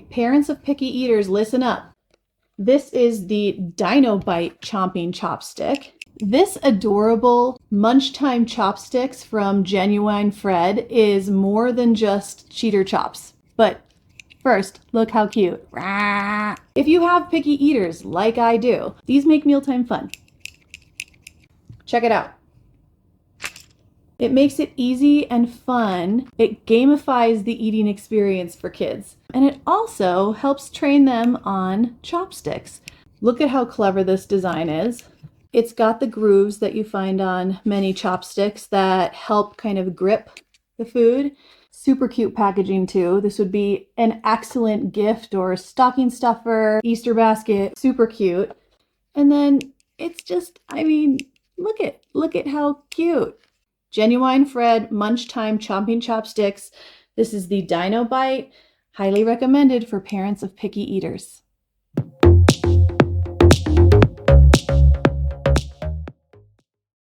Parents of picky eaters, listen up. This is the Dino Bite chomping chopstick. This adorable MUNCHTIME chopsticks from Genuine Fred is more than just cheater chops. But first, look how cute. If you have picky eaters like I do, these make mealtime fun. Check it out. It makes it easy and fun. It gamifies the eating experience for kids. And it also helps train them on chopsticks. Look at how clever this design is. It's got the grooves that you find on many chopsticks that help kind of grip the food. Super cute packaging too. This would be an excellent gift or stocking stuffer, Easter basket. Super cute. And then it's just, I mean, look at how cute. Genuine Fred MUNCHTIME chomping chopsticks. This is the Dino Bite. Highly recommended for parents of picky eaters.